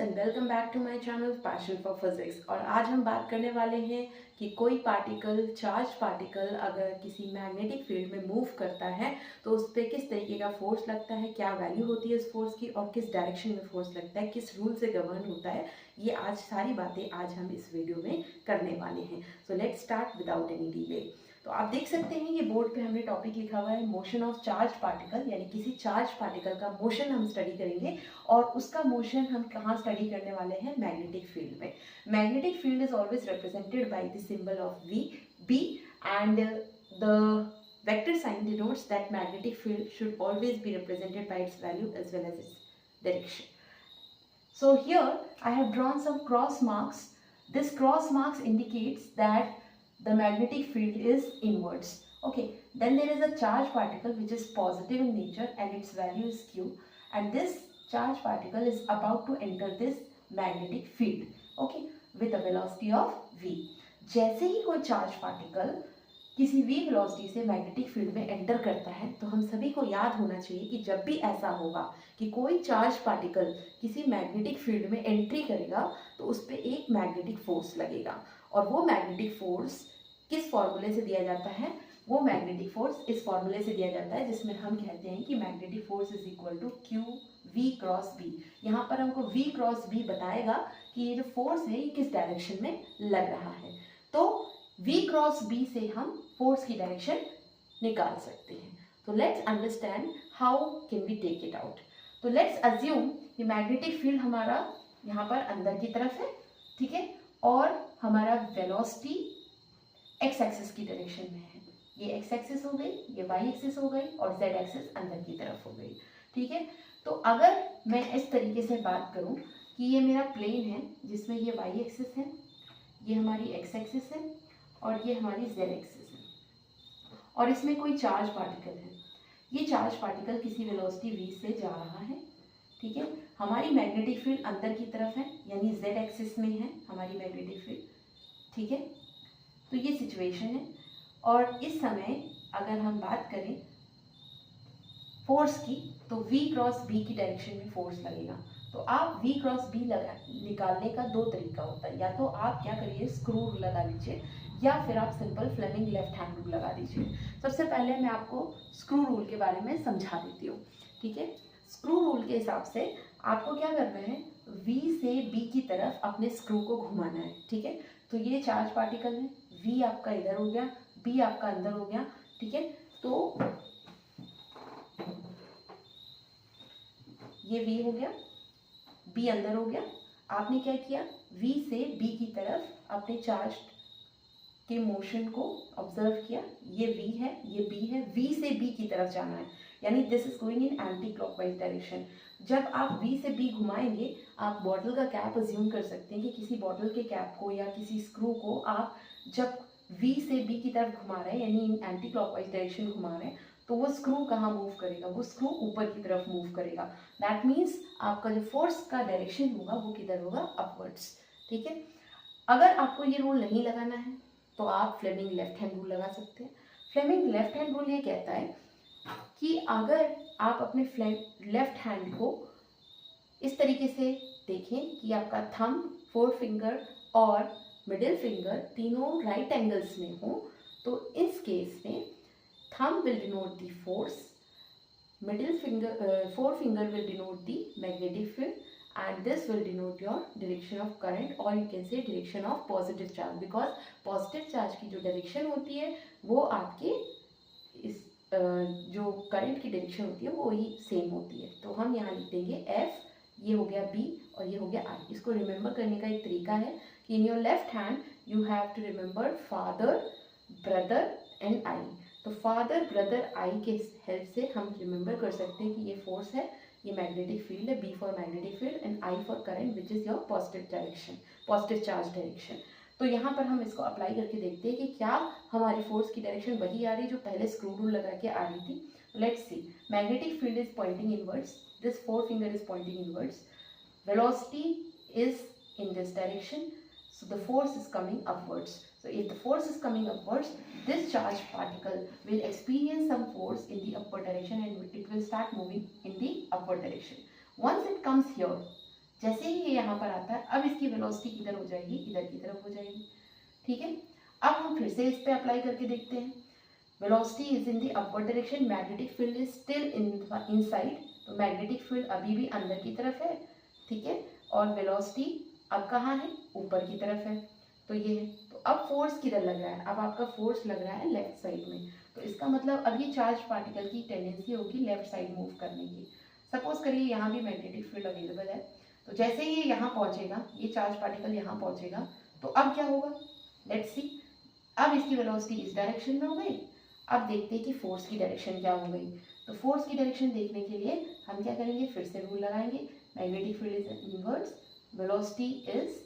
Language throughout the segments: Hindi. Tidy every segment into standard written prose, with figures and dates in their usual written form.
And welcome back to my channel passion for physics. और आज हम बात करने वाले हैं कि कोई पार्टिकल, चार्ज पार्टिकल अगर किसी मैग्नेटिक फील्ड में मूव करता है तो उस पर किस तरीके का फोर्स लगता है, क्या वैल्यू होती है इस फोर्स की और किस डायरेक्शन में फोर्स लगता है, किस रूल से गवर्न होता है। ये आज सारी बातें आज हम इस वीडियो में करने वाले हैं। So let's start without any delay. तो आप देख सकते हैं ये बोर्ड पे हमने टॉपिक लिखा हुआ है मोशन ऑफ चार्ज पार्टिकल, यानी किसी चार्ज पार्टिकल का मोशन हम स्टडी करेंगे। और उसका मोशन हम कहाँ स्टडी करने वाले हैं? मैग्नेटिक फील्ड में। Magnetic field is always represented by the symbol of v B and the vector sign denotes that magnetic field should always be represented by its value as well as its direction. So here I have drawn some cross marks. This cross marks indicates that the magnetic field is inwards. Okay, then there is a charge particle which is positive in nature and its value is q, and this charge particle is about to enter this magnetic field, okay, with a velocity of v. जैसे ही कोई चार्ज पार्टिकल किसी v वेलोसिटी से मैग्नेटिक फील्ड में एंटर करता है तो हम सभी को याद होना चाहिए कि जब भी ऐसा होगा कि कोई चार्ज पार्टिकल किसी मैग्नेटिक फील्ड में एंट्री करेगा तो उस पर एक मैग्नेटिक फोर्स लगेगा। और वो मैग्नेटिक फोर्स किस फॉर्मूले से दिया जाता है? वो मैग्नेटिक फोर्स इस फॉर्मूले से दिया जाता है जिसमें हम कहते हैं कि magnetic force is equal to q v cross B. यहाँ पर हमको v क्रॉस बी बताएगा कि ये जो फोर्स है ये किस डायरेक्शन में लग रहा है। तो v क्रॉस b से हम फोर्स की डायरेक्शन निकाल सकते हैं। तो let's understand how can we take it out. तो लेट्स अज्यूम ये मैग्नेटिक फील्ड हमारा यहाँ पर अंदर की तरफ है, ठीक है, और हमारा वेलोसिटी एक्स एक्सिस की डायरेक्शन में है। ये एक्स एक्सिस हो गई, ये वाई एक्सिस हो गई और जेड एक्सिस अंदर की तरफ हो गई, ठीक है। तो अगर मैं इस तरीके से बात करूँ कि ये मेरा प्लेन है जिसमें ये वाई एक्सिस है, ये हमारी एक्स एक्सिस है और ये हमारी जेड एक्सिस है, और इसमें कोई चार्ज पार्टिकल है। ये चार्ज पार्टिकल किसी वेलोसिटी v से जा रहा है, ठीक है। हमारी मैग्नेटिक फील्ड अंदर की तरफ है यानी z एक्सिस में है हमारी मैग्नेटिक फील्ड, ठीक है। तो ये सिचुएशन है। और इस समय अगर हम बात करें फोर्स की तो v क्रॉस b की डायरेक्शन में फोर्स लगेगा। तो आप v क्रॉस b निकालने का दो तरीका होता है, या तो आप क्या करिए स्क्रू रूल लगा लीजिए या फिर आप simple Fleming left hand rule लगा दीजिए। सबसे पहले मैं आपको स्क्रू रूल के बारे में समझा देती हूँ, ठीक है। स्क्रू रूल के हिसाब से आपको क्या करना है, v से b की तरफ अपने स्क्रू को घुमाना है, ठीक है। तो ये चार्ज पार्टिकल है, v आपका इधर हो गया, b आपका अंदर हो गया, ठीक है। तो ये v हो गया, b अंदर हो गया। आपने क्या किया, v से b की तरफ अपने चार्ज के मोशन को ऑब्जर्व किया। ये v है, ये b है, v से b की तरफ जाना है यानी this is going in anti clockwise direction. जब आप v से b घुमाएंगे आप बॉटल का कैप अज्यूम कर सकते हैं कि किसी बॉटल के कैप को या किसी स्क्रू को आप जब v से b की तरफ घुमा रहे हैं यानी इन एंटी क्लॉकवाइज डायरेक्शन घुमा रहे हैं तो वो स्क्रू कहाँ मूव करेगा? वो स्क्रू ऊपर की तरफ मूव करेगा। दैट मीन्स आपका जो फोर्स का डायरेक्शन होगा वो किधर होगा? अपवर्ड्स, ठीक है। अगर आपको ये रूल नहीं लगाना है तो आप फ्लेमिंग लेफ्ट हैंड रूल लगा सकते हैं। फ्लेमिंग लेफ्ट हैंड रूल ये कहता है कि अगर आप अपने लेफ्ट हैंड को इस तरीके से देखें कि आपका थंब, फोर फिंगर और मिडिल फिंगर तीनों राइट एंगल्स में हो तो इस केस में thumb will denote the force, middle finger, four finger will denote the magnetic field, and this will denote your direction of current or you can say direction of positive charge, because positive charge की जो direction होती है वो आपके इस जो करंट की डायरेक्शन होती है वो वही सेम होती है। तो हम यहाँ लिख देंगे F, ये हो गया B और ये हो गया I। इसको रिमेंबर करने का एक तरीका है कि in your left hand you have to remember father, brother and I। तो फादर, ब्रदर, आई के हेल्प से हम रिमेंबर कर सकते हैं कि ये फोर्स है, ये मैग्नेटिक फील्ड है, B for magnetic field and I for current which is your positive direction, positive charge direction. तो यहाँ पर हम इसको अप्लाई करके देखते हैं कि क्या हमारी फोर्स की डायरेक्शन वही आ रही जो पहले स्क्रू रूल लगा के आ रही थी। Let's see, magnetic field is pointing inwards, this four finger is pointing inwards, velocity is in this direction, so the force is coming upwards. So if the force is coming upwards, this charged particle will experience some force in the upward direction and it will start moving in the upward direction. Once it comes here, जैसे ही ये यहाँ पर आता है, अब इसकी वेलोसिटी किधर हो जाएगी, इधर की तरफ हो जाएगी। ठीक है, अब हम फिर से इस पे अप्लाई करके देखते हैं। Velocity is in the upward direction, magnetic field is still inside, तो मैग्नेटिक फील्ड अभी भी अंदर की तरफ है। ठीक है, और वेलोसिटी अब कहाँ है, ऊपर की तरफ है। तो ये है, तो अब फोर्स किधर लग रहा है, अब आपका फोर्स लग रहा है लेफ्ट साइड में। तो इसका मतलब अब ये चार्ज पार्टिकल की टेंडेंसी होगी लेफ्ट साइड मूव करने की। सपोज करिए यहाँ भी मैग्नेटिक फील्ड अवेलेबल है, तो जैसे ही ये यहाँ पहुँचेगा, ये चार्ज पार्टिकल यहाँ पहुँचेगा, तो अब क्या होगा, लेट्स सी। अब इसकी वेलोसिटी इस डायरेक्शन में हो गई। अब देखते हैं कि फोर्स की डायरेक्शन क्या हो गई। तो फोर्स की डायरेक्शन देखने के लिए हम क्या करेंगे, फिर से रूल लगाएंगे। Magnetic field is inverse, velocity is,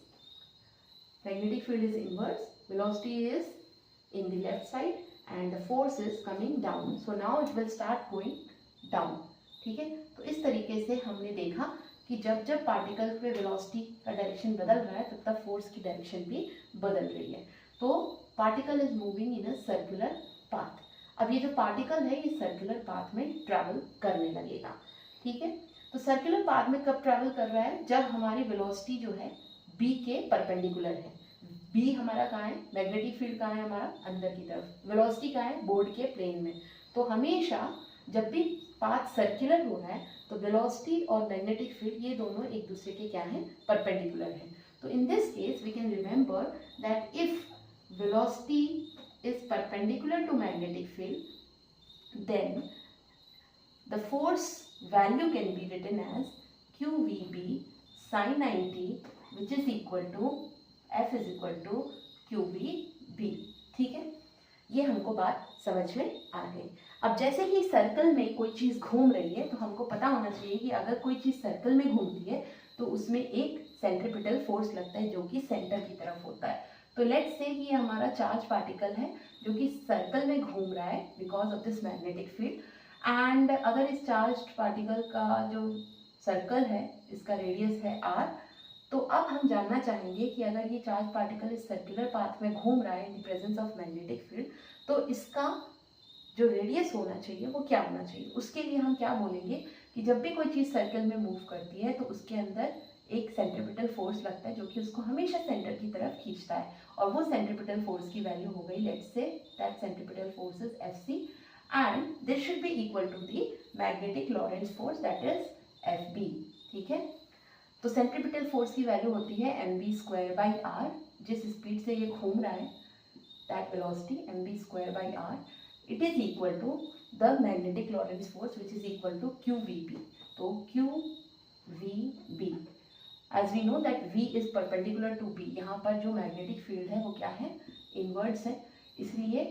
magnetic field is inverse, velocity is in the left side and the force is coming down, so now it will start going down। ठीक है, तो इस तरीके से हमने देखा कि जब जब पार्टिकल पे वेलोसिटी का डायरेक्शन बदल रहा है तब तब फोर्स की डायरेक्शन भी बदल रही है। तो particle is moving in a circular path. अब ये जो पार्टिकल है ये सर्कुलर पाथ में ट्रैवल करने लगेगा। ठीक है, तो सर्कुलर पाथ में कब ट्रैवल कर रहा है, जब हमारी वेलोसिटी जो है बी के परपेंडिकुलर है। बी हमारा कहाँ है, मैग्नेटिक फील्ड कहाँ है हमारा, अंदर की तरफ। वेलोसिटी कहाँ है, बोर्ड के प्लेन में। तो हमेशा जब भी पाथ सर्कुलर हो रहा है तो वेलोसिटी और मैग्नेटिक फील्ड ये दोनों एक दूसरे के क्या हैं, परपेंडिकुलर हैं। तो in this case we can remember that if velocity is perpendicular to magnetic field, then the force value can be written as QVB sin 90 which is equal to F is equal to QVB। ठीक है, ये हमको बात समझ में आ गई। अब जैसे ही सर्कल में कोई चीज़ घूम रही है तो हमको पता होना चाहिए कि अगर कोई चीज़ सर्कल में घूमती है तो उसमें एक सेंट्रीपिटल फोर्स लगता है जो कि सेंटर की तरफ होता है। तो लेट्स से कि ये हमारा चार्ज पार्टिकल है जो कि सर्कल में घूम रहा है because of this magnetic field. And अगर इस चार्ज पार्टिकल का जो सर्कल है इसका रेडियस है r, तो अब हम जानना चाहेंगे कि अगर ये चार्ज पार्टिकल इस सर्कुलर पाथ में घूम रहा है in the presence of magnetic field, तो इसका जो रेडियस होना चाहिए वो क्या होना चाहिए। उसके लिए हम क्या बोलेंगे कि जब भी कोई चीज़ सर्कल में मूव करती है तो उसके अंदर एक सेंट्रीपिटल फोर्स लगता है जो कि उसको हमेशा सेंटर की तरफ खींचता है, और वो सेंट्रीपिटल फोर्स की वैल्यू हो गई, let's say that centripetal force is Fc and this should be equal to the magnetic Lorentz force that is Fb। ठीक है, तो सेंट्रीपिटल फोर्स की वैल्यू होती है mv²/r, जिस स्पीड से ये घूम रहा है that velocity mv²/r, it is equal to the magnetic Lorentz force which is equal to QVB। तो QVB as we know that V is perpendicular to B, यहाँ पर जो मैग्नेटिक फील्ड है वो क्या है, इनवर्ड्स है, इसलिए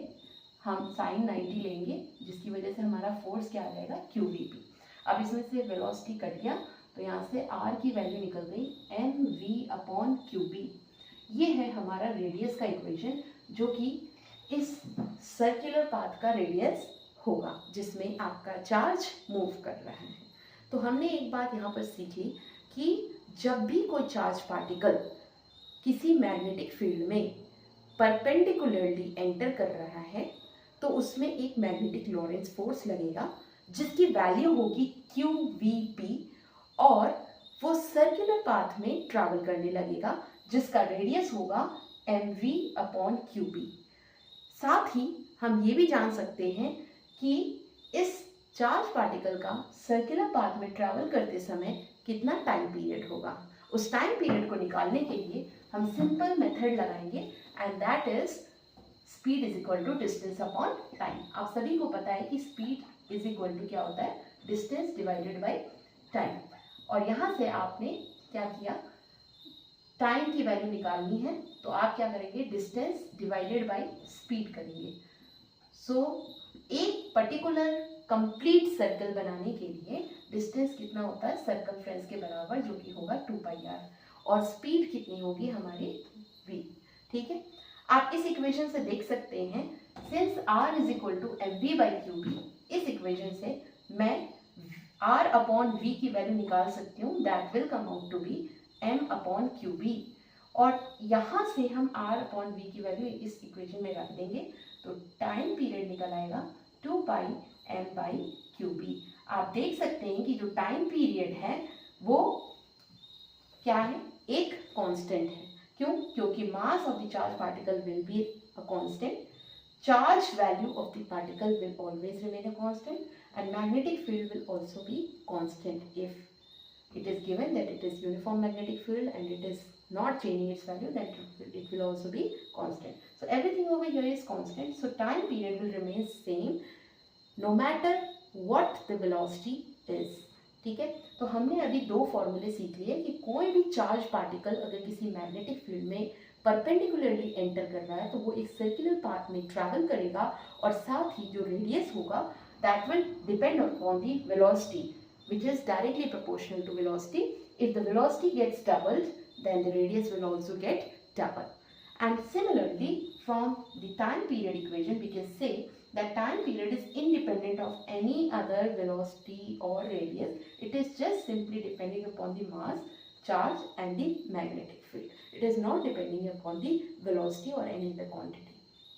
हम sin 90 लेंगे जिसकी वजह से हमारा फोर्स क्या आ जाएगा, QVB। अब इसमें से वेलोसिटी कट गया तो यहाँ से r की वैल्यू निकल गई mv/qb। ये है हमारा रेडियस का इक्वेशन जो कि इस सर्कुलर पाथ का रेडियस होगा जिसमें आपका चार्ज मूव कर रहा है। तो हमने एक बात यहाँ पर सीखी कि जब भी कोई चार्ज पार्टिकल किसी मैग्नेटिक फील्ड में परपेंडिकुलरली एंटर कर रहा है तो उसमें एक मैग्नेटिक लॉरेंट्ज फोर्स लगेगा जिसकी वैल्यू होगी QVB, और वो सर्कुलर पाथ में ट्रैवल करने लगेगा जिसका रेडियस होगा mv/qb। साथ ही हम ये भी जान सकते हैं कि इस चार्ज पार्टिकल का सर्कुलर पाथ में ट्रैवल करते समय कितना टाइम पीरियड होगा। उस टाइम पीरियड को निकालने के लिए हम सिंपल मेथड लगाएंगे and that is speed is equal to distance upon time. आप सभी को पता है कि स्पीड इज इक्वल टू क्या होता है, डिस्टेंस डिवाइडेड बाय टाइम। और यहाँ से आपने क्या किया, टाइम की वैल्यू निकालनी है तो आप क्या करेंगे, डिस्टेंस डिवाइडेड बाय स्पीड करेंगे। सो एक पर्टिकुलर कंप्लीट सर्कल बनाने के लिए डिस्टेंस कितना होता है, सर्कमफ्रेंस के बराबर जो कि होगा 2πr, और स्पीड कितनी होगी हमारी v। ठीक है, आप इस इक्वेशन से देख सकते हैं since r is equal to mv/qb, इस इक्वेशन से मैं r/v की वैल्यू निकाल सकती हूँ, that will come out to be m/qb, और यहाँ से हम r/v की वैल्यू इस इक्वेशन में रख देंगे तो टाइम पीरियड निकल आएगा 2πm/qb। आप देख सकते हैं कि जो टाइम पीरियड है वो क्या है, एक कांस्टेंट है। क्यों? क्योंकि mass of the charge particle will be a constant, charge value of the particle will always remain a constant, and magnetic field will also be constant. If it is given that it is uniform magnetic field and it is not changing its value, then it will also be constant. So everything over here is constant. So time period will remain same no matter what the velocity is. ठीक है, तो हमने अभी दो फॉर्मूले सीख लिए कि कोई भी चार्ज पार्टिकल अगर किसी मैग्नेटिक फील्ड में परपेंडिकुलरली एंटर कर रहा है तो वो एक सर्कुलर पाथ में ट्रैवल करेगा और साथ ही जो रेडियस होगा that will depend upon the velocity which is directly proportional to velocity. If the velocity gets doubled, then the radius will also get doubled. And similarly, from the time period equation, we can say that time period is independent of any other velocity or radius. It is just simply depending upon the mass, charge and the magnetic field. It is not depending upon the velocity or any other quantity.